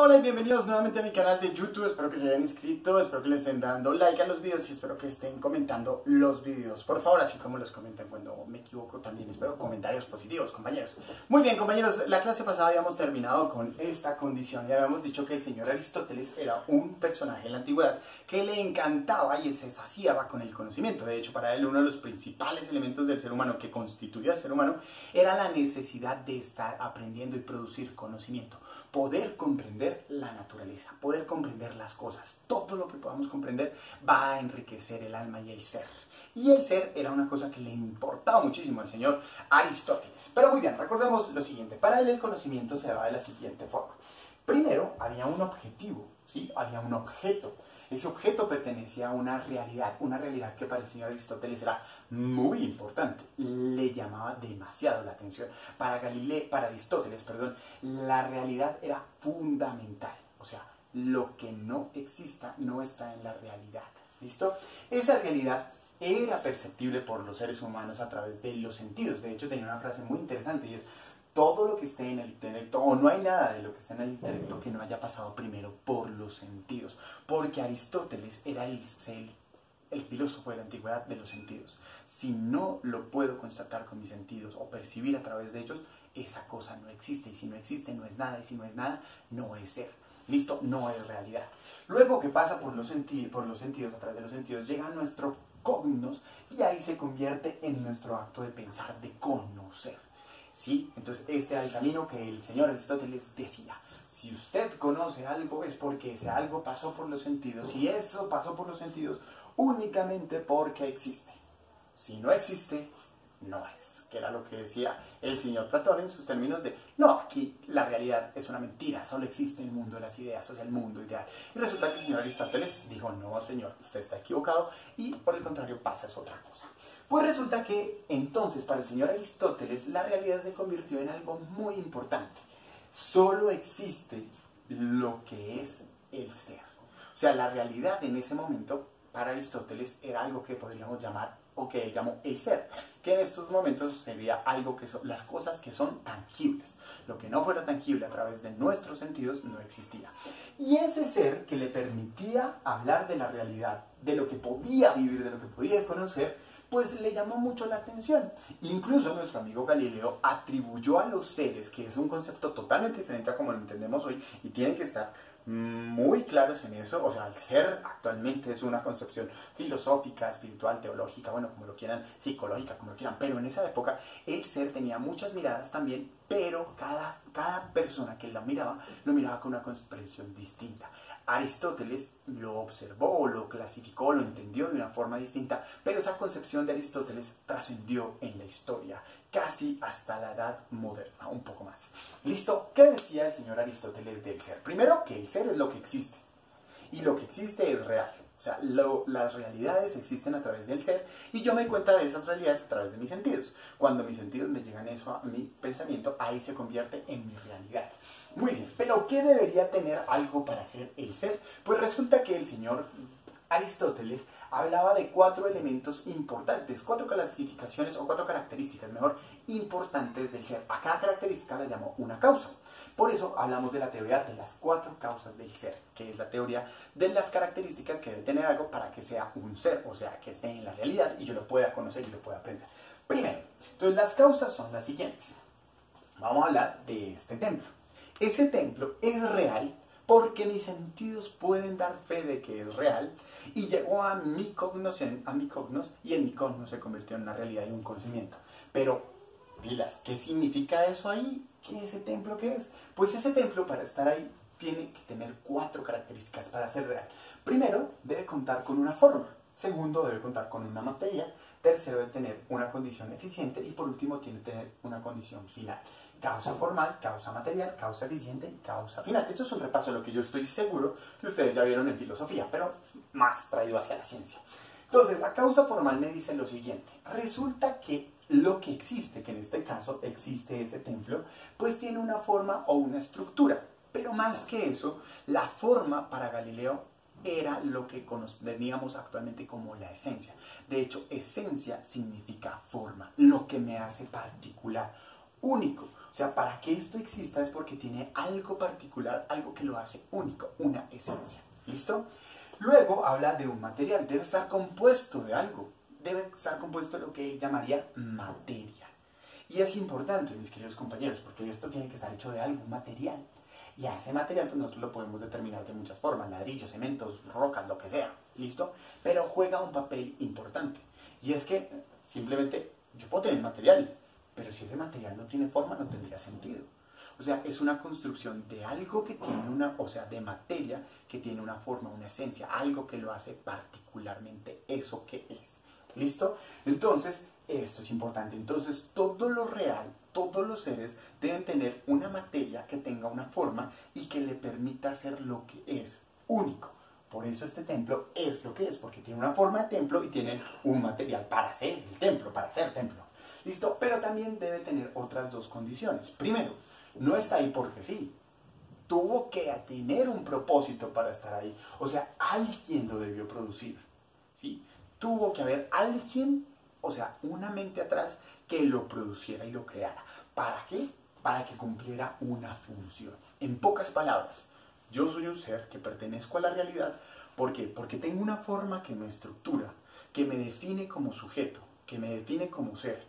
Hola y bienvenidos nuevamente a mi canal de YouTube. Espero que se hayan inscrito, espero que le estén dando like a los videos y espero que estén comentando los videos. Por favor, así como los comentan cuando me equivoco, también espero comentarios positivos, compañeros. Muy bien, compañeros, la clase pasada habíamos terminado con esta condición y habíamos dicho que el señor Aristóteles era un personaje en la antigüedad que le encantaba y se saciaba con el conocimiento. De hecho, para él uno de los principales elementos del ser humano que constituye al ser humano era la necesidad de estar aprendiendo y producir conocimiento, poder comprender la naturaleza, poder comprender las cosas. Todo lo que podamos comprender va a enriquecer el alma y el ser. Y el ser era una cosa que le importaba muchísimo al señor Aristóteles. Pero muy bien, recordemos lo siguiente. Para él el conocimiento se daba de la siguiente forma. Primero, había un objetivo, ¿sí? Había un objeto. Ese objeto pertenecía a una realidad que para el señor Aristóteles era muy importante, le llamaba demasiado la atención. Para Aristóteles, la realidad era fundamental, o sea, lo que no exista no está en la realidad, ¿listo? Esa realidad era perceptible por los seres humanos a través de los sentidos. De hecho, tenía una frase muy interesante y es: todo lo que esté en el intelecto, o no hay nada de lo que esté en el intelecto que no haya pasado primero por los sentidos. Porque Aristóteles era el filósofo de la antigüedad de los sentidos. Si no lo puedo constatar con mis sentidos o percibir a través de ellos, esa cosa no existe. Y si no existe, no es nada. Y si no es nada, no es ser. ¿Listo? No es realidad. Luego que pasa por los sentidos, a través de los sentidos, llega a nuestro cognos y ahí se convierte en nuestro acto de pensar, de conocer. ¿Sí? Entonces este era el camino que el señor Aristóteles decía. Si usted conoce algo es porque ese algo pasó por los sentidos, y eso pasó por los sentidos únicamente porque existe. Si no existe, no es. Que era lo que decía el señor Platón en sus términos de: no, aquí la realidad es una mentira, solo existe el mundo de las ideas, o sea, el mundo ideal. Y resulta que el señor Aristóteles dijo: no, señor, usted está equivocado, y por el contrario pasa es otra cosa. Pues resulta que entonces para el señor Aristóteles la realidad se convirtió en algo muy importante. Solo existe lo que es el ser. O sea, la realidad en ese momento para Aristóteles era algo que podríamos llamar, o que él llamó el ser, que en estos momentos sería algo que son las cosas que son tangibles. Lo que no fuera tangible a través de nuestros sentidos no existía. Y ese ser que le permitía hablar de la realidad, de lo que podía vivir, de lo que podía conocer, pues le llamó mucho la atención. Incluso nuestro amigo Galileo atribuyó a los seres, que es un concepto totalmente diferente a como lo entendemos hoy, y tienen que estar muy claros en eso. O sea, el ser actualmente es una concepción filosófica, espiritual, teológica, bueno, como lo quieran, psicológica, como lo quieran, pero en esa época el ser tenía muchas miradas también, pero cada persona que lo miraba con una comprensión distinta. Aristóteles lo observó, lo clasificó, lo entendió de una forma distinta, pero esa concepción de Aristóteles trascendió en la historia, casi hasta la edad moderna, un poco más. ¿Listo? ¿Qué decía el señor Aristóteles del ser? Primero, que el ser es lo que existe, y lo que existe es real. O sea, las realidades existen a través del ser, y yo me doy cuenta de esas realidades a través de mis sentidos. Cuando mis sentidos me llegan eso a mi pensamiento, ahí se convierte en mi realidad. Muy bien, pero ¿qué debería tener algo para ser el ser? Pues resulta que el señor Aristóteles hablaba de 4 elementos importantes, 4 clasificaciones o 4 características, mejor, importantes del ser. A cada característica la llamó una causa. Por eso hablamos de la teoría de las 4 causas del ser, que es la teoría de las características que debe tener algo para que sea un ser, o sea, que esté en la realidad y yo lo pueda conocer y lo pueda aprender. Primero, entonces las causas son las siguientes. Vamos a hablar de este templo. Ese templo es real porque mis sentidos pueden dar fe de que es real, y llegó a mi cognos, y en mi cognos se convirtió en una realidad y un conocimiento. Pero, pilas, ¿qué significa eso ahí? ¿Qué ese templo qué es? Pues ese templo, para estar ahí, tiene que tener 4 características para ser real. Primero, debe contar con una forma. Segundo, debe contar con una materia. Tercero, debe tener una condición eficiente. Y por último, tiene que tener una condición final. Causa formal, causa material, causa eficiente y causa final. Eso es un repaso de lo que yo estoy seguro que ustedes ya vieron en filosofía, pero más traído hacia la ciencia. Entonces, la causa formal me dice lo siguiente. Resulta que lo que existe, que en este caso existe este templo, pues tiene una forma o una estructura. Pero más que eso, la forma para Galileo era lo que teníamos actualmente como la esencia. De hecho, esencia significa forma, lo que me hace particular, único. O sea, para que esto exista es porque tiene algo particular, algo que lo hace único, una esencia. ¿Listo? Luego habla de un material, debe estar compuesto de algo, debe estar compuesto de lo que él llamaría materia. Y es importante, mis queridos compañeros, porque esto tiene que estar hecho de algo, material. Y a ese material pues nosotros lo podemos determinar de muchas formas, ladrillos, cementos, rocas, lo que sea, ¿listo? Pero juega un papel importante. Y es que simplemente yo puedo tener material, pero si ese material no tiene forma no tendría sentido. O sea, es una construcción de algo que tiene una, o sea, de materia que tiene una forma, una esencia, algo que lo hace particularmente eso que es. ¿Listo? Entonces, esto es importante. Entonces, todo lo real, todos los seres deben tener una materia que tenga una forma y que le permita hacer lo que es único. Por eso este templo es lo que es, porque tiene una forma de templo y tiene un material para hacer el templo, para hacer templo. ¿Listo? Pero también debe tener otras dos condiciones. Primero, no está ahí porque sí. Tuvo que tener un propósito para estar ahí. O sea, alguien lo debió producir. ¿Sí? Tuvo que haber alguien, o sea, una mente atrás que lo produciera y lo creara. ¿Para qué? Para que cumpliera una función. En pocas palabras, yo soy un ser que pertenezco a la realidad. ¿Por qué? Porque tengo una forma que me estructura, que me define como sujeto, que me define como ser.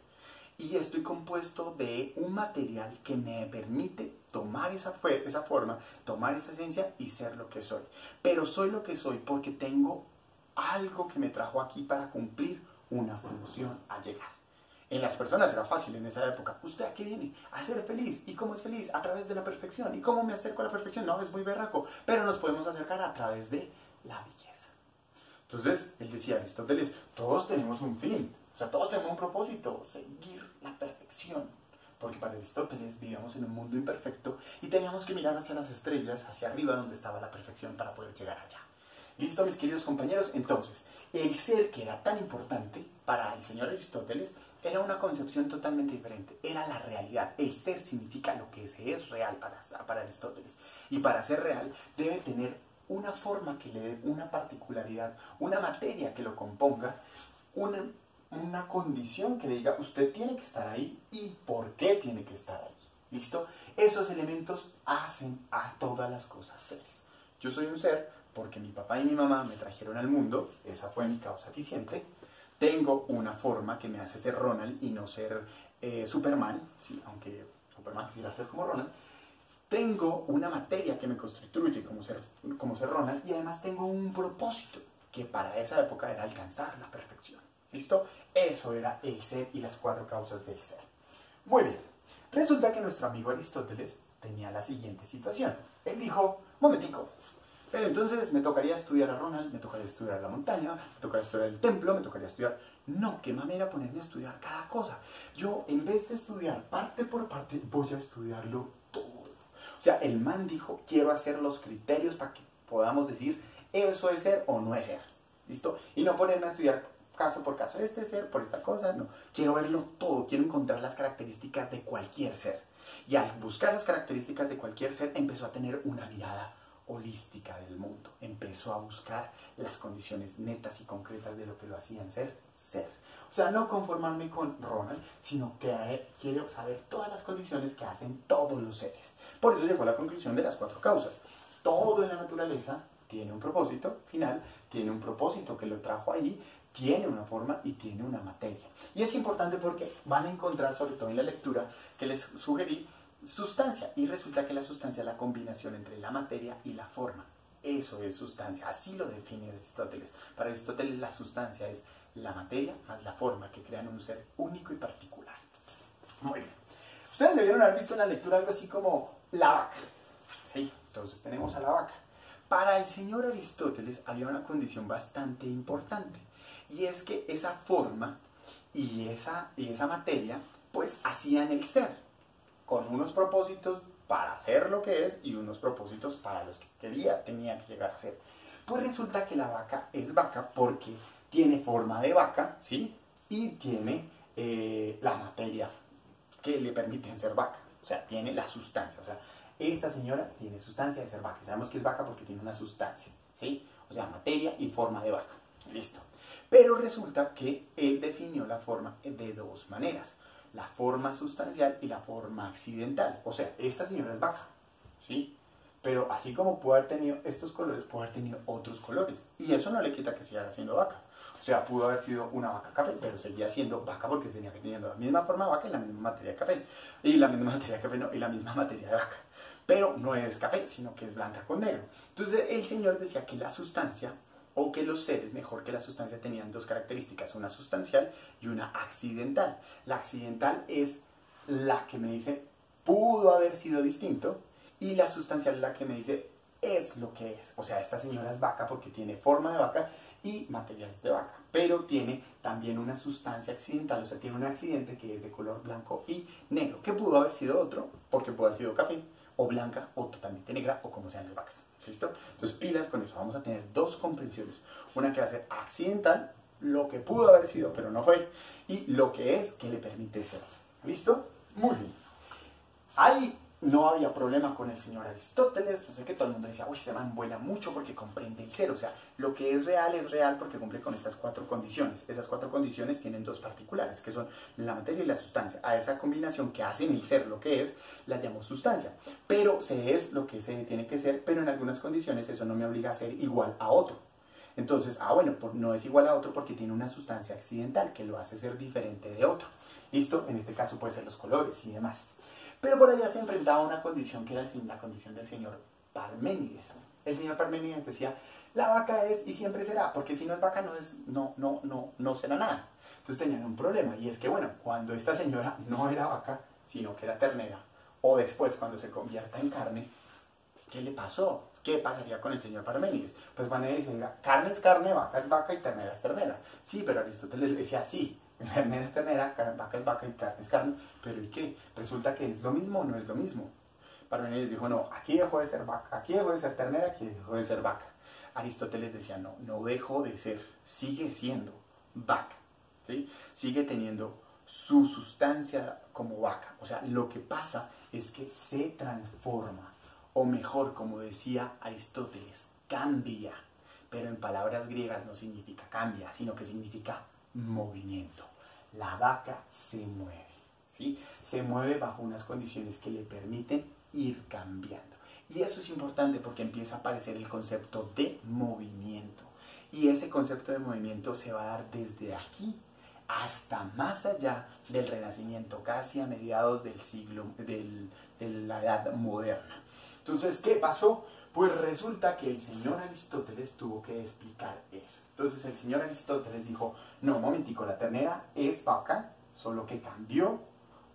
Y estoy compuesto de un material que me permite tomar esa forma, tomar esa esencia y ser lo que soy. Pero soy lo que soy porque tengo algo que me trajo aquí para cumplir una función a llegar. En las personas era fácil en esa época. ¿Usted a qué viene? A ser feliz. ¿Y cómo es feliz? A través de la perfección. ¿Y cómo me acerco a la perfección? No, es muy berraco. Pero nos podemos acercar a través de la belleza. Entonces, él decía, Aristóteles, todos tenemos un fin. O sea, todos tenemos un propósito, seguir la perfección. Porque para Aristóteles vivíamos en un mundo imperfecto y teníamos que mirar hacia las estrellas, hacia arriba donde estaba la perfección para poder llegar allá. ¿Listo, mis queridos compañeros? Entonces, el ser que era tan importante para el señor Aristóteles era una concepción totalmente diferente. Era la realidad. El ser significa lo que es real para Aristóteles. Y para ser real debe tener una forma que le dé una particularidad, una materia que lo componga, una condición que le diga, usted tiene que estar ahí y por qué tiene que estar ahí. ¿Listo? Esos elementos hacen a todas las cosas seres. Yo soy un ser porque mi papá y mi mamá me trajeron al mundo, esa fue mi causa diciente. Tengo una forma que me hace ser Ronald y no ser Superman, ¿sí? Aunque Superman quisiera ser como Ronald. Tengo una materia que me constituye como ser Ronald y además tengo un propósito que para esa época era alcanzar la perfección. ¿Listo? Eso era el ser y las cuatro causas del ser. Muy bien. Resulta que nuestro amigo Aristóteles tenía la siguiente situación. Él dijo, momentico, pero entonces me tocaría estudiar a Ronald, me tocaría estudiar la montaña, me tocaría estudiar el templo, me tocaría estudiar... No, qué mamera ponerme a estudiar cada cosa. Yo, en vez de estudiar parte por parte, voy a estudiarlo todo. O sea, el man dijo, quiero hacer los criterios para que podamos decir, eso es ser o no es ser. ¿Listo? Y no ponerme a estudiar caso por caso, este ser por esta cosa, no. Quiero verlo todo, quiero encontrar las características de cualquier ser. Y al buscar las características de cualquier ser, empezó a tener una mirada holística del mundo. Empezó a buscar las condiciones netas y concretas de lo que lo hacían ser. O sea, no conformarme con Ronald, sino que quiero saber todas las condiciones que hacen todos los seres. Por eso llegó a la conclusión de las cuatro causas. Todo en la naturaleza tiene un propósito final, tiene un propósito que lo trajo ahí, tiene una forma y tiene una materia. Y es importante porque van a encontrar, sobre todo en la lectura que les sugerí, sustancia. Y resulta que la sustancia es la combinación entre la materia y la forma. Eso es sustancia. Así lo define Aristóteles. Para Aristóteles la sustancia es la materia más la forma que crean un ser único y particular. Muy bien. Ustedes debieron haber visto en la lectura algo así como la vaca. Sí, entonces tenemos a la vaca. Para el señor Aristóteles había una condición bastante importante. Y es que esa forma y esa materia pues hacían el ser. Con unos propósitos para hacer lo que es y unos propósitos para los que tenía que llegar a ser. Pues resulta que la vaca es vaca porque tiene forma de vaca, ¿sí? Y tiene la materia que le permiten ser vaca. O sea, tiene la sustancia. O sea, esta señora tiene sustancia de ser vaca. Sabemos que es vaca porque tiene una sustancia, ¿sí? O sea, materia y forma de vaca. Listo. Pero resulta que él definió la forma de dos maneras. la forma sustancial y la forma accidental. O sea, esta señora es vaca, ¿sí? Pero así como pudo haber tenido estos colores, pudo haber tenido otros colores. Y eso no le quita que siga siendo vaca. O sea, pudo haber sido una vaca café, pero seguía siendo vaca porque tenía que tener la misma forma de vaca y la misma materia de café. Y la misma materia de café, no, y la misma materia de vaca. Pero no es café, sino que es blanca con negro. Entonces el señor decía que la sustancia, o que los seres, mejor que la sustancia, tenían dos características, una sustancial y una accidental. La accidental es la que me dice pudo haber sido distinto, y la sustancial es la que me dice es lo que es. O sea, esta señora es vaca porque tiene forma de vaca y materiales de vaca, pero tiene también una sustancia accidental, o sea, tiene un accidente que es de color blanco y negro, que pudo haber sido otro, porque pudo haber sido café, o blanca, o totalmente negra, o como sean las vacas. ¿Listo? Entonces, pilas con eso. Vamos a tener dos comprensiones. Una que va a ser accidental, lo que pudo haber sido, pero no fue, y lo que es, que le permite ser. ¿Listo? Muy bien. Ahí no había problema con el señor Aristóteles. No sé, que todo el mundo decía, uy, se man vuela mucho porque comprende el ser. O sea, lo que es real porque cumple con estas cuatro condiciones. Esas cuatro condiciones tienen dos particulares, que son la materia y la sustancia. A esa combinación que hacen el ser lo que es, la llamo sustancia. Pero se es lo que se tiene que ser, pero en algunas condiciones eso no me obliga a ser igual a otro. Entonces, bueno, no es igual a otro porque tiene una sustancia accidental que lo hace ser diferente de otro. ¿Listo? En este caso puede ser los colores y demás. Pero por allá se enfrentaba a una condición que era la condición del señor Parménides. El señor Parménides decía, la vaca es y siempre será, porque si no es vaca no será nada. Entonces tenían un problema, y es que bueno, cuando esta señora no era vaca, sino que era ternera, o después cuando se convierta en carne, ¿qué le pasó? ¿Qué pasaría con el señor Parménides? Pues van a decir, carne es carne, vaca es vaca y ternera es ternera. Sí, pero Aristóteles decía sí. Ternera es ternera, vaca es vaca y carne es carne, pero ¿y qué? ¿Resulta que es lo mismo o no es lo mismo? Parménides dijo, no, aquí dejó de ser vaca, aquí dejó de ser ternera, aquí dejó de ser vaca. Aristóteles decía, no, no dejó de ser, sigue siendo vaca, ¿sí? Sigue teniendo su sustancia como vaca. O sea, lo que pasa es que se transforma, o mejor, como decía Aristóteles, cambia. Pero en palabras griegas no significa cambia, sino que significa movimiento. La vaca se mueve, ¿sí? Se mueve bajo unas condiciones que le permiten ir cambiando. Y eso es importante porque empieza a aparecer el concepto de movimiento. Y ese concepto de movimiento se va a dar desde aquí hasta más allá del Renacimiento, casi a mediados del siglo, de la Edad Moderna. Entonces, ¿qué pasó? Pues resulta que el señor Aristóteles tuvo que explicar eso. Entonces el señor Aristóteles dijo, no, un momentico, la ternera es vaca, solo que cambió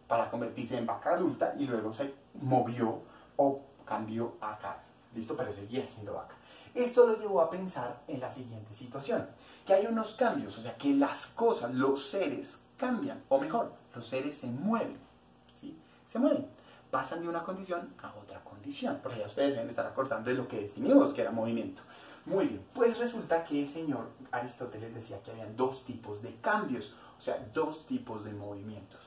para convertirse en vaca adulta y luego se movió o cambió a carne. ¿Listo? Pero seguía siendo vaca. Esto lo llevó a pensar en la siguiente situación, que hay unos cambios, o sea, que las cosas, los seres cambian, o mejor, los seres se mueven, ¿sí? Se mueven, pasan de una condición a otra condición, porque ya ustedes deben estar acordando de lo que definimos que era movimiento. Muy bien, pues resulta que el señor Aristóteles decía que habían dos tipos de cambios, o sea, dos tipos de movimientos.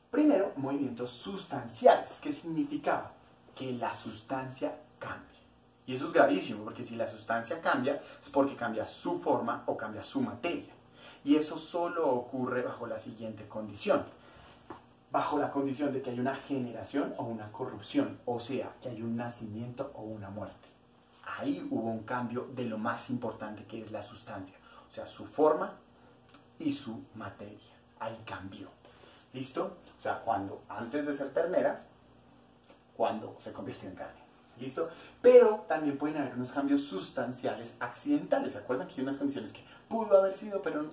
Primero, movimientos sustanciales, que significaba que la sustancia cambia. Y eso es gravísimo, porque si la sustancia cambia, es porque cambia su forma o cambia su materia. Y eso solo ocurre bajo la siguiente condición. Bajo la condición de que hay una generación o una corrupción, o sea, que hay un nacimiento o una muerte. Ahí hubo un cambio de lo más importante que es la sustancia, o sea, su forma y su materia. Ahí cambió. ¿Listo? O sea, cuando antes de ser ternera, cuando se convirtió en carne. ¿Listo? Pero también pueden haber unos cambios sustanciales accidentales. ¿Se acuerdan que hay unas condiciones que pudo haber sido, pero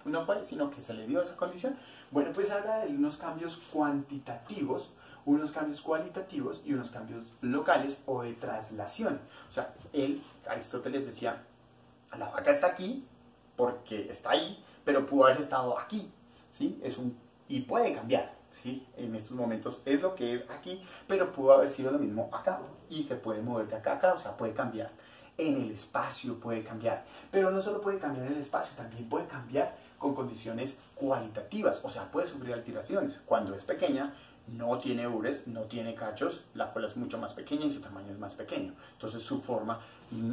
no fue, sino que se le dio esa condición? Bueno, pues habla de unos cambios cuantitativos, unos cambios cualitativos y unos cambios locales o de traslación. O sea, Aristóteles decía, la vaca está aquí porque está ahí, pero pudo haber estado aquí, ¿sí? Y puede cambiar, ¿sí? En estos momentos es lo que es aquí, pero pudo haber sido lo mismo acá y se puede mover de acá a acá, o sea, puede cambiar. En el espacio puede cambiar, pero no solo puede cambiar en el espacio, también puede cambiar con condiciones cualitativas, o sea, puede sufrir alteraciones. Cuando es pequeña, no tiene ures, no tiene cachos, la cola es mucho más pequeña y su tamaño es más pequeño. Entonces su forma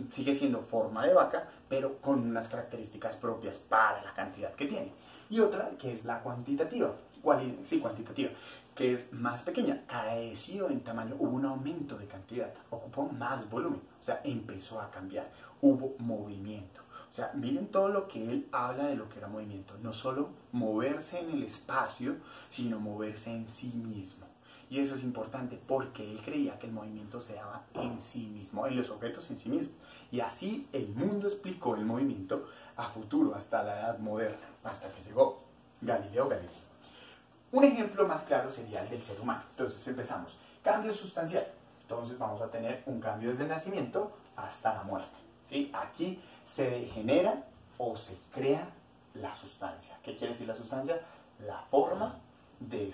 sigue siendo forma de vaca, pero con unas características propias para la cantidad que tiene. Y otra que es la cuantitativa, cuantitativa, que es más pequeña, careció en tamaño, hubo un aumento de cantidad, ocupó más volumen, o sea, empezó a cambiar, hubo movimiento. O sea, miren todo lo que él habla de lo que era movimiento, no solo moverse en el espacio, sino moverse en sí mismo. Y eso es importante porque él creía que el movimiento se daba en sí mismo, en los objetos en sí mismo. Y así el mundo explicó el movimiento a futuro, hasta la edad moderna, hasta que llegó Galileo Galilei. Un ejemplo más claro sería el del ser humano. Entonces empezamos. Cambio sustancial. Entonces vamos a tener un cambio desde el nacimiento hasta la muerte. ¿Sí? Aquí se degenera o se crea la sustancia. ¿Qué quiere decir la sustancia? La forma de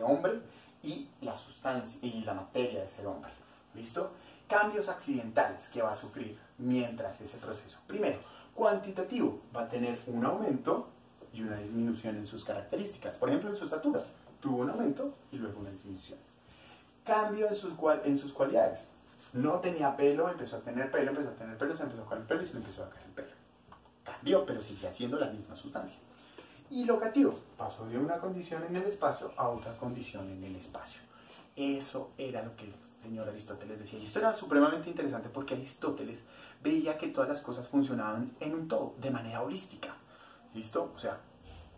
hombre y la sustancia y la materia de ser hombre. ¿Listo? Cambios accidentales que va a sufrir mientras ese proceso. Primero, cuantitativo. Va a tener un aumento y una disminución en sus características. Por ejemplo, en su estatura. Tuvo un aumento y luego una disminución. Cambio en sus cualidades. No tenía pelo, empezó a tener pelo, se empezó a caer el pelo y se le empezó a caer el pelo. Cambió, pero seguía siendo la misma sustancia. Y locativo, pasó de una condición en el espacio a otra condición en el espacio. Eso era lo que el señor Aristóteles decía. Y esto era supremamente interesante porque Aristóteles veía que todas las cosas funcionaban en un todo, de manera holística. ¿Listo? O sea,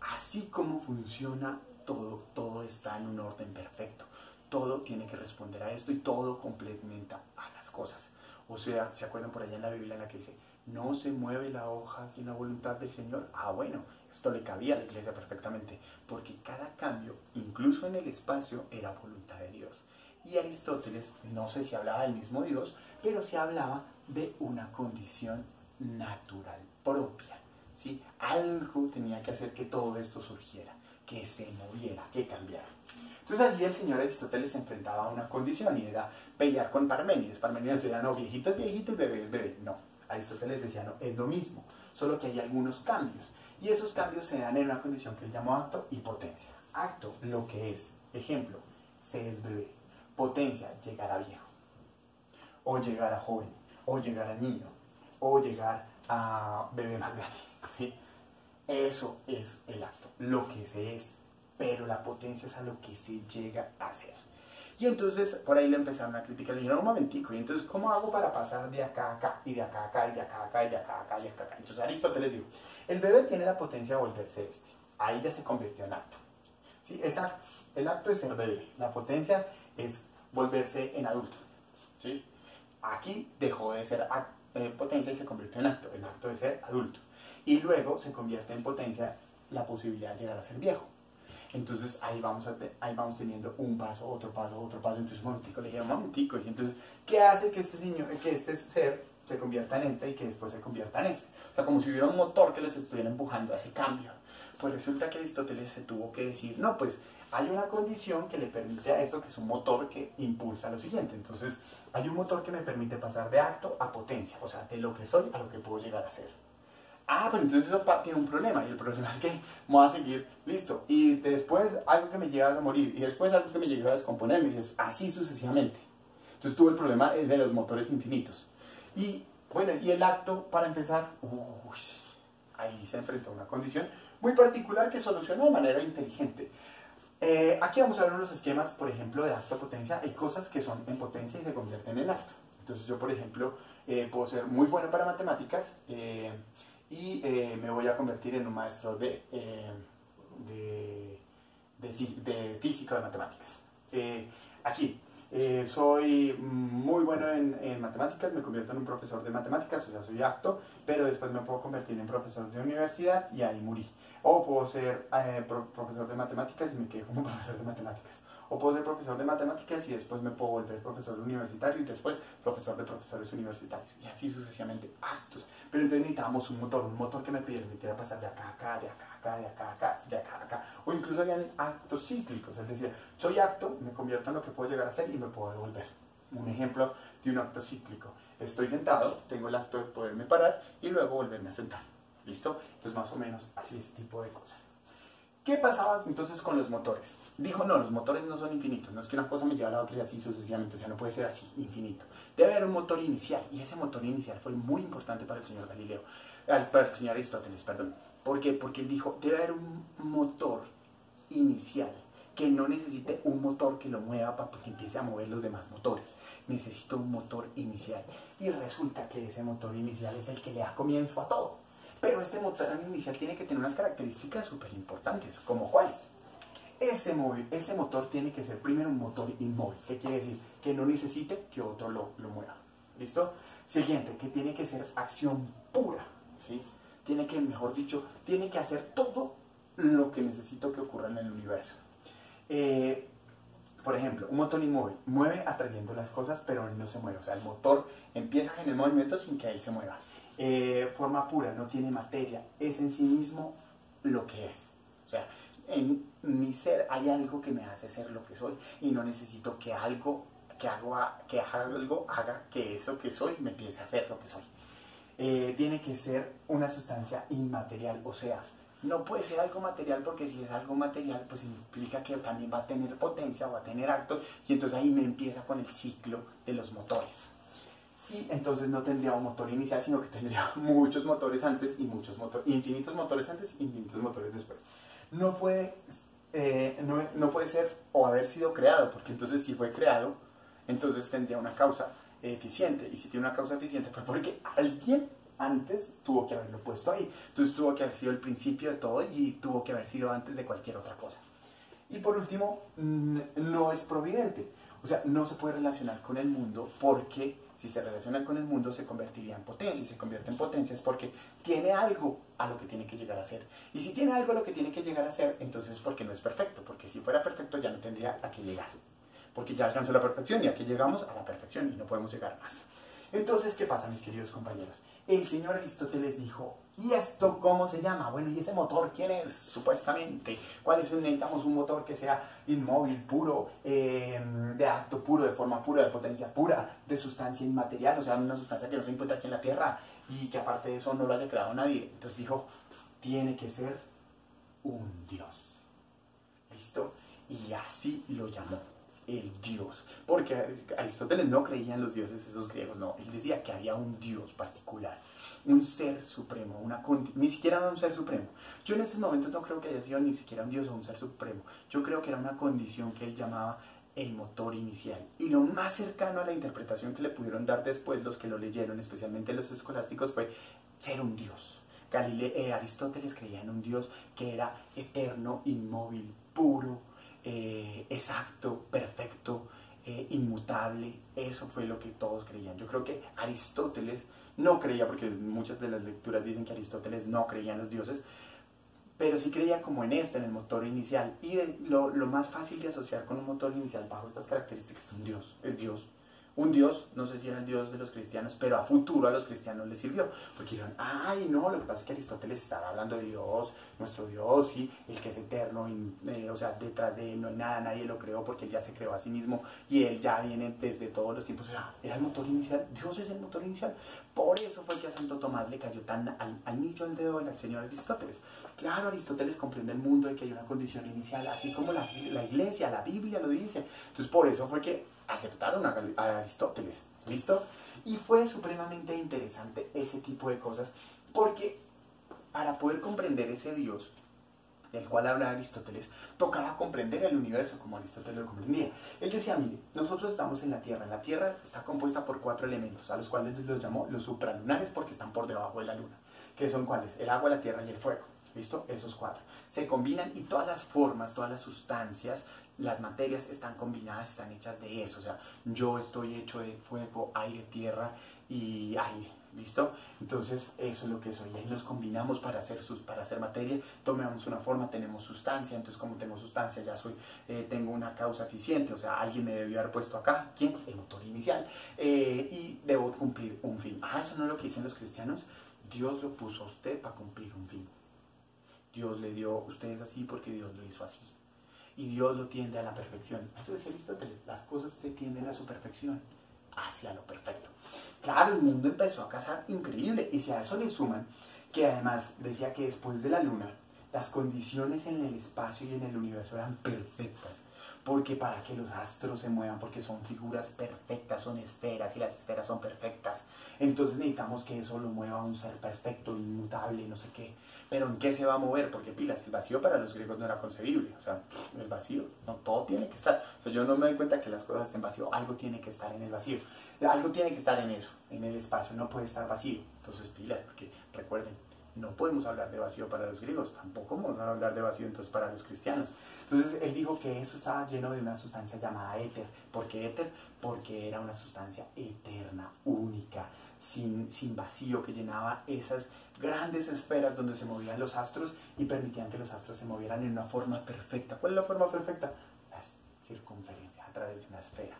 así como funciona todo, todo está en un orden perfecto. Todo tiene que responder a esto y todo complementa a las cosas. O sea, ¿se acuerdan por allá en la Biblia en la que dice, no se mueve la hoja sin la voluntad del Señor? Ah, bueno, esto le cabía a la iglesia perfectamente, porque cada cambio, incluso en el espacio, era voluntad de Dios. Y Aristóteles, no sé si hablaba del mismo Dios, pero sí hablaba de una condición natural propia. ¿Sí? Algo tenía que hacer que todo esto surgiera, que se moviera, que cambiara. Entonces allí el señor Aristóteles se enfrentaba a una condición y era pelear con Parménides. Parménides decía, no, viejito es viejito y bebé es bebé. No, Aristóteles decía, no, es lo mismo, solo que hay algunos cambios. Y esos cambios se dan en una condición que él llamó acto y potencia. Acto, lo que es. Ejemplo, se es bebé. Potencia, llegar a viejo. O llegar a joven. O llegar a niño. O llegar a bebé más grande. ¿Sí? Eso es el acto, lo que se es. Pero la potencia es a lo que se llega a hacer. Y entonces por ahí le empezaron a criticar, le dijeron, un momentico, y entonces ¿cómo hago para pasar de acá a acá, y de acá a acá, y de acá a acá, y de acá a acá, y de acá a acá? Entonces Aristóteles dijo, el bebé tiene la potencia de volverse este. Ahí ya se convirtió en acto. ¿Sí? Exacto. El acto es ser bebé, la potencia es volverse en adulto. ¿Sí? Aquí dejó de ser potencia y se convirtió en acto, el acto de ser adulto. Y luego se convierte en potencia la posibilidad de llegar a ser viejo. Entonces ahí vamos teniendo un paso, otro paso, otro paso. Entonces un momentico, le dije, un momentico. Y entonces, ¿qué hace que este ser se convierta en este y que después se convierta en este? O sea, como si hubiera un motor que les estuviera empujando a ese cambio. Pues resulta que Aristóteles se tuvo que decir, no, pues hay una condición que le permite a esto, que es un motor que impulsa lo siguiente. Entonces, hay un motor que me permite pasar de acto a potencia, o sea, de lo que soy a lo que puedo llegar a ser. Ah, pero entonces eso tiene un problema, y el problema es que voy a seguir, listo, y después algo que me lleva a morir, y después algo que me lleva a descomponerme, y así sucesivamente. Entonces tuve el problema de los motores infinitos. Y bueno, y el acto, para empezar, ahí se enfrentó a una condición muy particular que solucionó de manera inteligente. Aquí vamos a ver unos esquemas, por ejemplo, de acto-potencia. Hay cosas que son en potencia y se convierten en acto. Entonces yo, por ejemplo, puedo ser muy bueno para matemáticas, y me voy a convertir en un maestro de física o de matemáticas. Aquí, soy muy bueno en matemáticas, me convierto en un profesor de matemáticas, o sea, soy apto, pero después me puedo convertir en profesor de universidad y ahí morí. O puedo ser profesor de matemáticas y me quedo como profesor de matemáticas. O puedo ser profesor de matemáticas y después me puedo volver profesor universitario y después profesor de profesores universitarios. Y así sucesivamente, actos. Pero entonces necesitábamos un motor que me permitiera pasar de acá a acá, de acá a acá, de acá a acá, de acá a acá. O incluso habían actos cíclicos, es decir, soy acto, me convierto en lo que puedo llegar a ser y me puedo devolver. Un ejemplo de un acto cíclico. Estoy sentado, tengo el acto de poderme parar y luego volverme a sentar. ¿Listo? Entonces más o menos así ese tipo de cosas. ¿Qué pasaba entonces con los motores? Dijo, no, los motores no son infinitos, no es que una cosa me lleva a la otra y así sucesivamente, o sea, no puede ser así, infinito. Debe haber un motor inicial, y ese motor inicial fue muy importante para el señor Galileo, para el señor Aristóteles, perdón. ¿Por qué? Porque él dijo, debe haber un motor inicial que no necesite un motor que lo mueva para que empiece a mover los demás motores. Necesito un motor inicial. Y resulta que ese motor inicial es el que le da comienzo a todo. Pero este motor inicial tiene que tener unas características súper importantes, como cuáles. Ese motor tiene que ser primero un motor inmóvil. ¿Qué quiere decir? Que no necesite que otro lo mueva. ¿Listo? Siguiente, que tiene que ser acción pura. ¿Sí? Tiene que, mejor dicho, tiene que hacer todo lo que necesito que ocurra en el universo. Por ejemplo, un motor inmóvil mueve atrayendo las cosas, pero él no se mueve. O sea, el motor empieza a generar movimiento sin que él se mueva. Forma pura, no tiene materia, es en sí mismo lo que es. O sea, en mi ser hay algo que me hace ser lo que soy y no necesito que algo haga que eso que soy me empiece a hacer lo que soy. Tiene que ser una sustancia inmaterial, o sea, no puede ser algo material porque si es algo material pues implica que también va a tener potencia, va a tener acto y entonces ahí me empieza con el ciclo de los motores. Y entonces no tendría un motor inicial, sino que tendría muchos motores antes y infinitos motores antes y infinitos motores después. No puede ser o haber sido creado, porque entonces si fue creado, entonces tendría una causa eficiente. Y si tiene una causa eficiente fue porque alguien antes tuvo que haberlo puesto ahí. Entonces tuvo que haber sido el principio de todo y tuvo que haber sido antes de cualquier otra cosa. Y por último, no es providente. O sea, no se puede relacionar con el mundo porque si se relaciona con el mundo se convertiría en potencia. Y se convierte en potencia es porque tiene algo a lo que tiene que llegar a ser. Y si tiene algo a lo que tiene que llegar a ser, entonces es porque no es perfecto. Porque si fuera perfecto ya no tendría a qué llegar. Porque ya alcanzó la perfección y aquí llegamos a la perfección y no podemos llegar más. Entonces, ¿qué pasa, mis queridos compañeros? El señor Aristóteles dijo, ¿y esto cómo se llama? Bueno, ¿y ese motor quién es, supuestamente? ¿Cuál es? Necesitamos un motor que sea inmóvil, puro, de acto puro, de forma pura, de potencia pura, de sustancia inmaterial, o sea, una sustancia que no se encuentra aquí en la Tierra y que aparte de eso no lo haya creado nadie. Entonces dijo, tiene que ser un Dios. ¿Listo? Y así lo llamó. El Dios, porque Aristóteles no creía en los dioses esos griegos, no, él decía que había un Dios particular, un ser supremo, ni siquiera un ser supremo. Yo en esos momentos no creo que haya sido ni siquiera un Dios o un ser supremo, yo creo que era una condición que él llamaba el motor inicial. Y lo más cercano a la interpretación que le pudieron dar después los que lo leyeron, especialmente los escolásticos, fue ser un Dios. Aristóteles creía en un Dios que era eterno, inmóvil, puro, exacto, perfecto, inmutable. Eso fue lo que todos creían. Yo creo que Aristóteles no creía, porque muchas de las lecturas dicen que Aristóteles no creía en los dioses, pero sí creía como en en el motor inicial. Y lo más fácil de asociar con un motor inicial bajo estas características es un Dios, es Dios. Un Dios, no sé si era el Dios de los cristianos, pero a futuro a los cristianos les sirvió. Porque dijeron, ay, no, lo que pasa es que Aristóteles estaba hablando de Dios, nuestro Dios, y el que es eterno, o sea, detrás de él no hay nada, nadie lo creó porque él ya se creó a sí mismo y él ya viene desde todos los tiempos. O sea, era el motor inicial, Dios es el motor inicial. Por eso fue que a Santo Tomás le cayó tan al nicho el dedo al señor Aristóteles. Claro, Aristóteles comprende el mundo y que hay una condición inicial, así como la iglesia, la Biblia lo dice. Entonces, por eso fue que aceptaron a Aristóteles, ¿listo? Y fue supremamente interesante ese tipo de cosas, porque para poder comprender ese Dios del cual habla Aristóteles, tocaba comprender el universo como Aristóteles lo comprendía. Él decía, mire, nosotros estamos en la Tierra está compuesta por 4 elementos, a los cuales los llamó los supralunares porque están por debajo de la Luna. ¿Qué son cuáles? El agua, la tierra y el fuego. ¿Listo? Esos 4. Se combinan y todas las formas, todas las sustancias, las materias están combinadas, están hechas de eso. O sea, yo estoy hecho de fuego, aire, tierra y aire. ¿Listo? Entonces, eso es lo que soy. Y ahí nos combinamos para hacer materia. Tomamos una forma, tenemos sustancia. Entonces, como tengo sustancia, ya tengo una causa eficiente. O sea, alguien me debió haber puesto acá. ¿Quién? El motor inicial. Y debo cumplir un fin. Ah, eso no es lo que dicen los cristianos. Dios lo puso a usted para cumplir un fin. Dios le dio, usted es así porque Dios lo hizo así. Y Dios lo tiende a la perfección. Eso decía Aristóteles, las cosas te tienden a su perfección, hacia lo perfecto. Claro, el mundo empezó a cazar increíble. Y si a eso le suman que además decía que después de la luna Las condiciones en el espacio y en el universo eran perfectas. Porque para que los astros se muevan, porque son figuras perfectas, son esferas y las esferas son perfectas. Entonces necesitamos que eso lo mueva un ser perfecto, inmutable, no sé qué. Pero ¿en qué se va a mover? Porque pilas, el vacío para los griegos no era concebible. O sea, el vacío, no, todo tiene que estar. O sea, yo no me doy cuenta que las cosas estén vacío, algo tiene que estar en el vacío. Algo tiene que estar en eso, en el espacio, no puede estar vacío. Entonces pilas, porque recuerden, no podemos hablar de vacío para los griegos, tampoco vamos a hablar de vacío entonces para los cristianos. Entonces él dijo que eso estaba lleno de una sustancia llamada éter. ¿Por qué éter? Porque era una sustancia eterna, única, sin vacío, que llenaba esas grandes esferas donde se movían los astros y permitían que los astros se movieran en una forma perfecta. ¿Cuál es la forma perfecta? La circunferencia, a través de una esfera.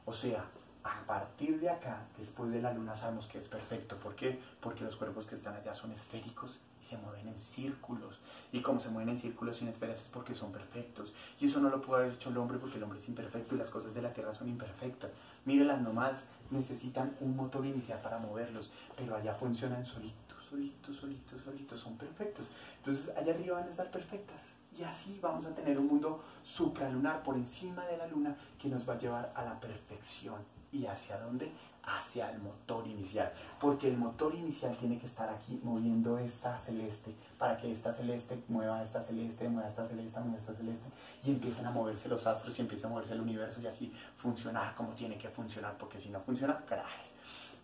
O sea, a partir de acá, después de la luna, sabemos que es perfecto. ¿Por qué? Porque los cuerpos que están allá son esféricos y se mueven en círculos. Y como se mueven en círculos y en esferas es porque son perfectos. Y eso no lo puede haber hecho el hombre porque el hombre es imperfecto y las cosas de la tierra son imperfectas. Mírelas nomás, necesitan un motor inicial para moverlos, pero allá funcionan solitos, solitos, solitos, solitos, son perfectos. Entonces allá arriba van a estar perfectas. Y así vamos a tener un mundo supralunar por encima de la luna que nos va a llevar a la perfección. ¿Y hacia dónde? Hacia el motor inicial. Porque el motor inicial tiene que estar aquí moviendo esta celeste para que esta celeste mueva esta celeste, mueva esta celeste, mueva esta celeste y empiecen a moverse los astros y empieza a moverse el universo y así funcionar como tiene que funcionar, porque si no funciona, carajes.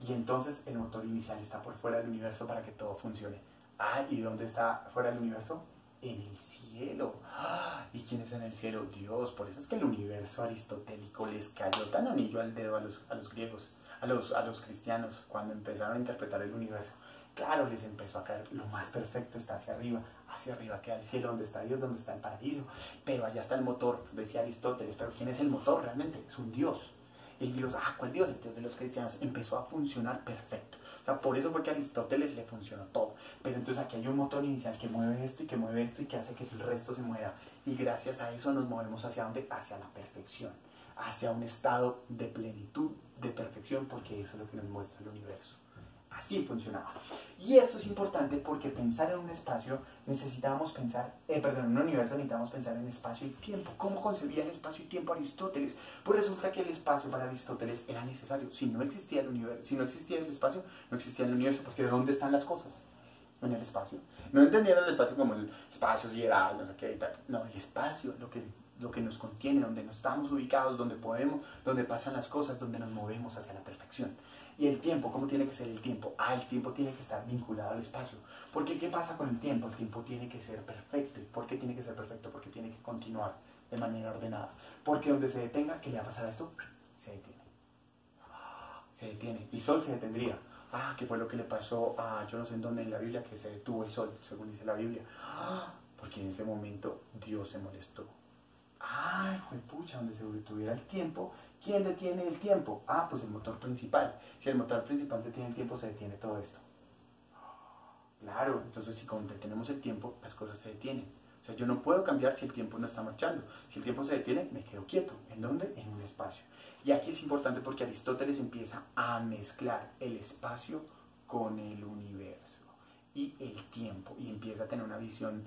Y entonces el motor inicial está por fuera del universo para que todo funcione. Ah, ¿y dónde está fuera del universo? En el cielo. ¿Y quién es en el cielo? Dios. Por eso es que el universo aristotélico les cayó tan anillo al dedo a los griegos, a los cristianos, cuando empezaron a interpretar el universo. Claro, les empezó a caer, lo más perfecto está hacia arriba queda el cielo, donde está Dios, donde está el paraíso, pero allá está el motor, decía Aristóteles. Pero ¿quién es el motor realmente? Es un Dios. El Dios, ¿cuál Dios? El Dios de los cristianos. Empezó a funcionar perfecto. O sea, por eso fue que a Aristóteles le funcionó todo. Pero entonces aquí hay un motor inicial que mueve esto y que mueve esto y que hace que el resto se mueva. Y gracias a eso nos movemos hacia dónde? Hacia la perfección. Hacia un estado de plenitud, de perfección, porque eso es lo que nos muestra el universo. Así funcionaba. Y esto es importante porque pensar en un espacio necesitábamos pensar, en un universo necesitábamos pensar en espacio y tiempo. ¿Cómo concebía el espacio y tiempo Aristóteles? Pues resulta que el espacio para Aristóteles era necesario. Si no existía el universo, si no existía el espacio, no existía el universo, porque ¿de dónde están las cosas? En el espacio. No entendiendo el espacio como el espacio sideral, no sé qué y tal. No, el espacio, lo que nos contiene, donde nos estamos ubicados, donde podemos, donde pasan las cosas, donde nos movemos hacia la perfección. Y el tiempo, ¿cómo tiene que ser el tiempo? El tiempo tiene que estar vinculado al espacio. Porque ¿qué pasa con el tiempo? El tiempo tiene que ser perfecto. ¿Por qué tiene que ser perfecto? Porque tiene que continuar de manera ordenada. Porque donde se detenga, ¿qué le va a pasar a esto? Se detiene. Se detiene. El sol se detendría. ¿Qué fue lo que le pasó a yo no sé en dónde en la Biblia? Que se detuvo el sol, según dice la Biblia. Porque en ese momento Dios se molestó. Pucha, donde se detuviera el tiempo, ¿quién detiene el tiempo? Pues el motor principal. Si el motor principal detiene el tiempo, se detiene todo esto. Claro, entonces si detenemos el tiempo, las cosas se detienen. O sea, yo no puedo cambiar si el tiempo no está marchando. Si el tiempo se detiene, me quedo quieto. ¿En dónde? En un espacio. Y aquí es importante porque Aristóteles empieza a mezclar el espacio con el universo y el tiempo. Y empieza a tener una visión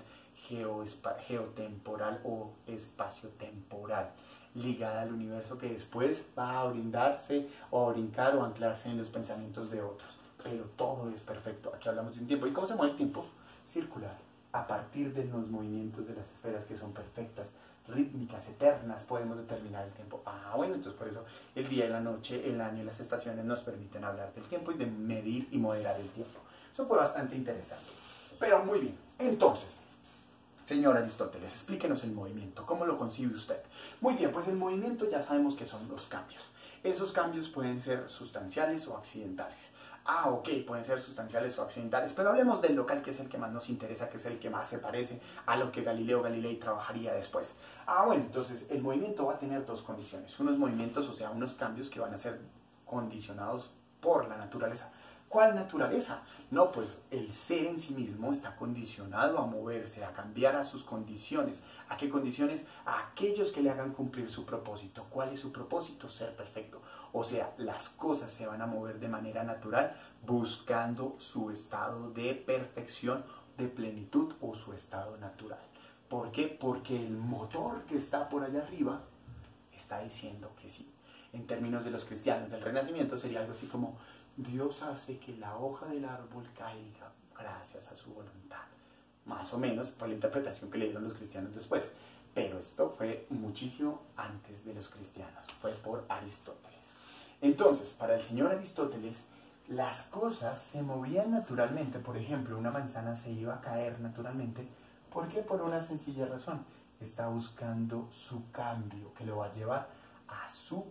geotemporal o espaciotemporal ligada al universo, que después va a brindarse o a brincar o a anclarse en los pensamientos de otros. Pero todo es perfecto. Aquí hablamos de un tiempo. ¿Y cómo se mueve el tiempo? Circular. A partir de los movimientos de las esferas, que son perfectas, rítmicas, eternas, podemos determinar el tiempo. Bueno, entonces por eso el día y la noche, el año y las estaciones nos permiten hablar del tiempo y de medir y moderar el tiempo. Eso fue bastante interesante. Pero muy bien. Entonces, señor Aristóteles, explíquenos el movimiento. ¿Cómo lo concibe usted? Muy bien, pues el movimiento ya sabemos que son los cambios. Esos cambios pueden ser sustanciales o accidentales. Ok, pueden ser sustanciales o accidentales, pero hablemos del local, que es el que más nos interesa, que es el que más se parece a lo que Galileo Galilei trabajaría después. Bueno, entonces el movimiento va a tener dos condiciones. Unos movimientos, o sea, unos cambios que van a ser condicionados por la naturaleza. ¿Cuál naturaleza? No, pues el ser en sí mismo está condicionado a moverse, a cambiar a sus condiciones. ¿A qué condiciones? A aquellos que le hagan cumplir su propósito. ¿Cuál es su propósito? Ser perfecto. O sea, las cosas se van a mover de manera natural buscando su estado de perfección, de plenitud o su estado natural. ¿Por qué? Porque el motor que está por allá arriba está diciendo que sí. En términos de los cristianos del Renacimiento sería algo así como: Dios hace que la hoja del árbol caiga gracias a su voluntad. Más o menos fue la interpretación que le dieron los cristianos después. Pero esto fue muchísimo antes de los cristianos. Fue por Aristóteles. Entonces, para el señor Aristóteles, las cosas se movían naturalmente. Por ejemplo, una manzana se iba a caer naturalmente. ¿Por qué? Por una sencilla razón. Está buscando su cambio, que lo va a llevar a su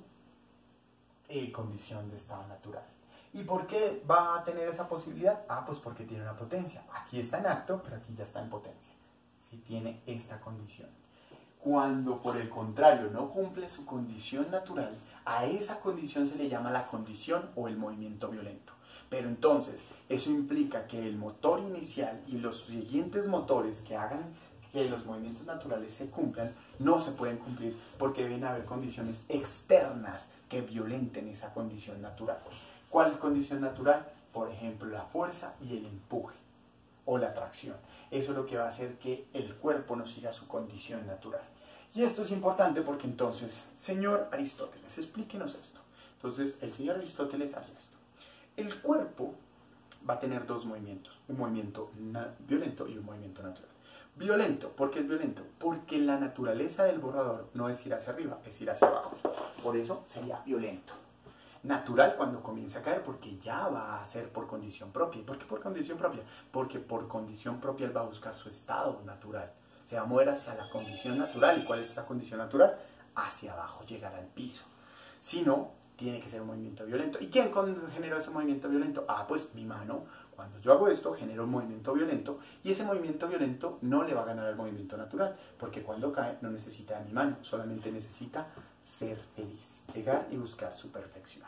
condición de estado natural. ¿Y por qué va a tener esa posibilidad? Ah, pues porque tiene una potencia. Aquí está en acto, pero aquí ya está en potencia. Si tiene esta condición. Cuando, por el contrario, no cumple su condición natural, a esa condición se le llama la condición o el movimiento violento. Pero entonces, eso implica que el motor inicial y los siguientes motores que hagan que los movimientos naturales se cumplan, no se pueden cumplir porque deben haber condiciones externas que violenten esa condición natural. ¿Cuál condición natural? Por ejemplo, la fuerza y el empuje o la tracción. Eso es lo que va a hacer que el cuerpo no siga su condición natural. Y esto es importante porque entonces, señor Aristóteles, explíquenos esto. Entonces, el señor Aristóteles hace esto. El cuerpo va a tener dos movimientos, un movimiento violento y un movimiento natural. Violento, ¿por qué es violento? Porque la naturaleza del borrador no es ir hacia arriba, es ir hacia abajo. Por eso sería violento. Natural cuando comience a caer, porque ya va a ser por condición propia. ¿Y por qué por condición propia? Porque por condición propia él va a buscar su estado natural. Se va a mover hacia la condición natural. ¿Y cuál es esa condición natural? Hacia abajo, llegar al piso. Si no, tiene que ser un movimiento violento. ¿Y quién generó ese movimiento violento? Ah, pues mi mano. Cuando yo hago esto, genero un movimiento violento. Y ese movimiento violento no le va a ganar al movimiento natural. Porque cuando cae no necesita de mi mano. Solamente necesita ser feliz. Llegar y buscar su perfección.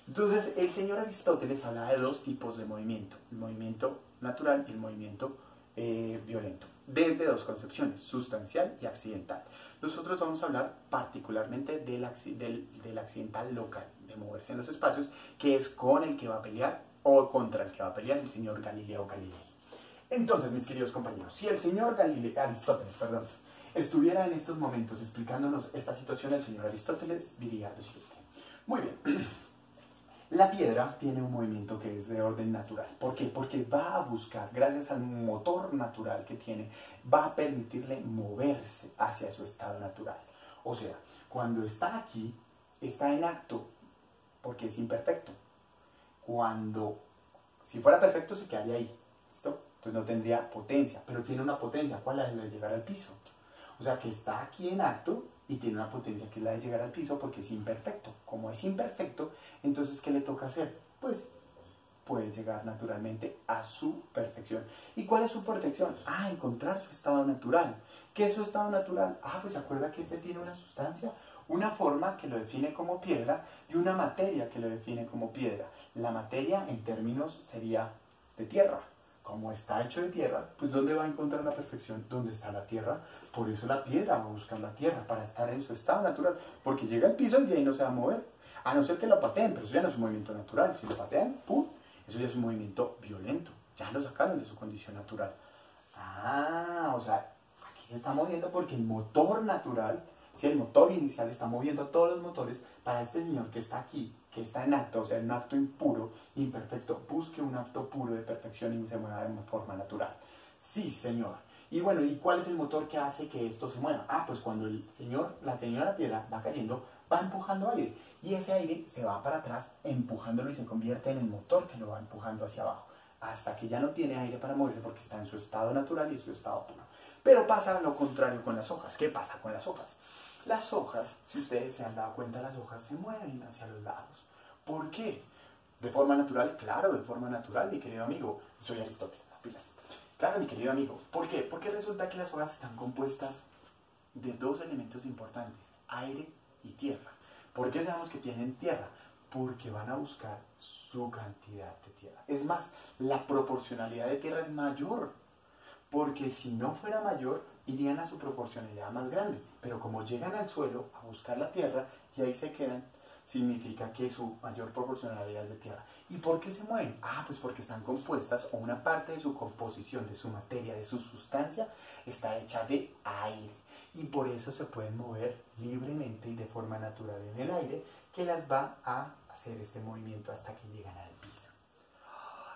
Entonces, el señor Aristóteles hablaba de dos tipos de movimiento. El movimiento natural y el movimiento violento. Desde dos concepciones, sustancial y accidental. Nosotros vamos a hablar particularmente del accidental local, de moverse en los espacios, que es con el que va a pelear o contra el que va a pelear el señor Galileo Galilei. Entonces, mis queridos compañeros, si el señor Aristóteles estuviera en estos momentos explicándonos esta situación, el señor Aristóteles diría lo siguiente. Muy bien. La piedra tiene un movimiento que es de orden natural. ¿Por qué? Porque va a buscar, gracias al motor natural que tiene, va a permitirle moverse hacia su estado natural. O sea, cuando está aquí, está en acto, porque es imperfecto. Si fuera perfecto, se quedaría ahí. ¿Listo? Entonces no tendría potencia, pero tiene una potencia. ¿Cuál es la de llegar al piso? O sea, que está aquí en acto y tiene una potencia que es la de llegar al piso porque es imperfecto. Como es imperfecto, entonces, ¿qué le toca hacer? Pues puede llegar naturalmente a su perfección. ¿Y cuál es su perfección? Ah, encontrar su estado natural. ¿Qué es su estado natural? Ah, pues se acuerda que este tiene una sustancia, una forma que lo define como piedra y una materia que lo define como piedra. La materia en términos sería de tierra. Como está hecho de tierra, pues ¿dónde va a encontrar la perfección? ¿Dónde está la tierra? Por eso la piedra va a buscar la tierra, para estar en su estado natural. Porque llega al piso y de ahí no se va a mover. A no ser que lo pateen, pero eso ya no es un movimiento natural. Si lo patean, ¡pum!, eso ya es un movimiento violento. Ya lo sacaron de su condición natural. Ah, o sea, aquí se está moviendo porque el motor natural, si el motor inicial está moviendo todos los motores, para este señor que está aquí, que está en acto, o sea, en un acto impuro, imperfecto, busque un acto puro de perfección y se mueva de forma natural. Sí, señor. Y bueno, ¿y cuál es el motor que hace que esto se mueva? Ah, pues cuando la señora piedra va cayendo, va empujando aire. Y ese aire se va para atrás empujándolo y se convierte en el motor que lo va empujando hacia abajo. Hasta que ya no tiene aire para moverse porque está en su estado natural y su estado puro. Pero pasa lo contrario con las hojas. ¿Qué pasa con las hojas? Las hojas, si ustedes se han dado cuenta, las hojas se mueven hacia los lados. ¿Por qué? ¿De forma natural? Claro, de forma natural, mi querido amigo. Soy Aristóteles, las pilas. Claro, mi querido amigo. ¿Por qué? Porque resulta que las hojas están compuestas de dos elementos importantes, aire y tierra. ¿Por qué sabemos que tienen tierra? Porque van a buscar su cantidad de tierra. Es más, la proporcionalidad de tierra es mayor. Porque si no fuera mayor, irían a su proporcionalidad más grande. Pero como llegan al suelo a buscar la tierra y ahí se quedan, significa que su mayor proporcionalidad es de tierra. ¿Y por qué se mueven? Ah, pues porque están compuestas, o una parte de su composición, de su materia, de su sustancia, está hecha de aire. Y por eso se pueden mover libremente y de forma natural en el aire, que las va a hacer este movimiento hasta que llegan al piso.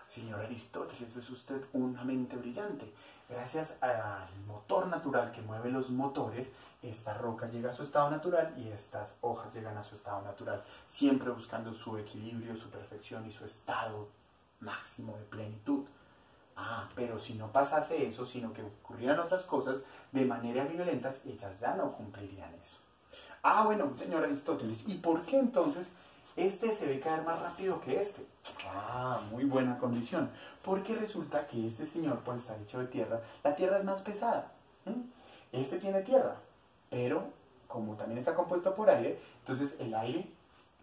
Señor Aristóteles, es usted una mente brillante. Gracias al motor natural que mueve los motores, esta roca llega a su estado natural y estas hojas llegan a su estado natural, siempre buscando su equilibrio, su perfección y su estado máximo de plenitud. Ah, pero si no pasase eso, sino que ocurrieran otras cosas de manera violenta, ellas ya no cumplirían eso. Ah, bueno, señor Aristóteles, ¿y por qué entonces este se ve caer más rápido que este? Ah, muy buena condición. Porque resulta que este señor, por estar hecho de tierra, la tierra es más pesada. Este tiene tierra, pero como también está compuesto por aire, entonces el aire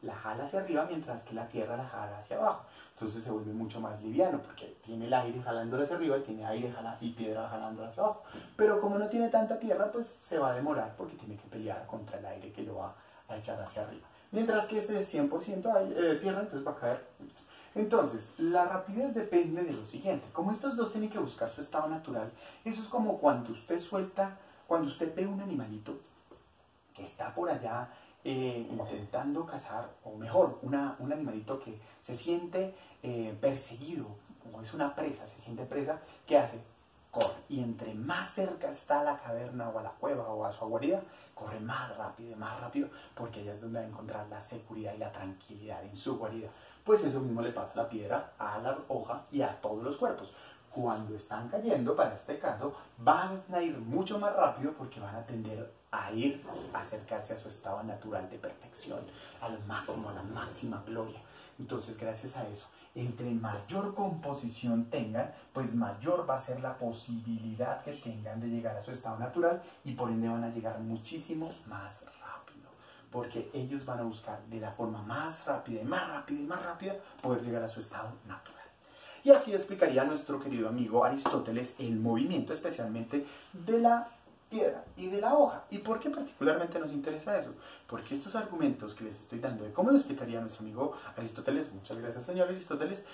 la jala hacia arriba, mientras que la tierra la jala hacia abajo. Entonces se vuelve mucho más liviano, porque tiene el aire jalándola hacia arriba y tiene aire y piedra jalándola hacia abajo. Pero como no tiene tanta tierra, pues se va a demorar porque tiene que pelear contra el aire que lo va a echar hacia arriba. Mientras que este es 100% tierra, entonces va a caer. Entonces, la rapidez depende de lo siguiente. Como estos dos tienen que buscar su estado natural, eso es como cuando usted cuando usted ve un animalito que está por allá intentando cazar, o mejor, un animalito que se siente perseguido, como es una presa, se siente presa, ¿qué hace? Corre. Y entre más cerca está a la caverna o a la cueva o a su guarida, corre más rápido, porque allá es donde va a encontrar la seguridad y la tranquilidad en su guarida. Pues eso mismo le pasa a la piedra, a la hoja y a todos los cuerpos. Cuando están cayendo, para este caso, van a ir mucho más rápido porque van a tender a acercarse a su estado natural de perfección, al máximo, a la máxima gloria. Entonces, gracias a eso, entre mayor composición tengan, pues mayor va a ser la posibilidad que tengan de llegar a su estado natural y por ende van a llegar muchísimo más rápido, porque ellos van a buscar de la forma más rápida y más rápida y más rápida poder llegar a su estado natural. Y así explicaría nuestro querido amigo Aristóteles el movimiento especialmente de la piedra y de la hoja. ¿Y por qué particularmente nos interesa eso? Porque estos argumentos que les estoy dando de cómo lo explicaría nuestro amigo Aristóteles, muchas gracias señor Aristóteles,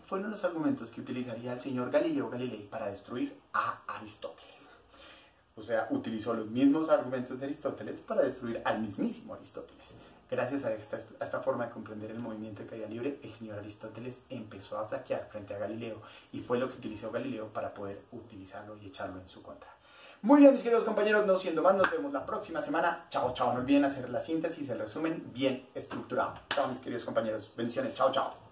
fueron los argumentos que utilizaría el señor Galileo Galilei para destruir a Aristóteles. O sea, utilizó los mismos argumentos de Aristóteles para destruir al mismísimo Aristóteles. Gracias a esta forma de comprender el movimiento de caída libre, el señor Aristóteles empezó a flaquear frente a Galileo y fue lo que utilizó Galileo para poder utilizarlo y echarlo en su contra. Muy bien, mis queridos compañeros, no siendo más, nos vemos la próxima semana. Chao, chao. No olviden hacer la síntesis, el resumen bien estructurado. Chao, mis queridos compañeros. Bendiciones. Chao, chao.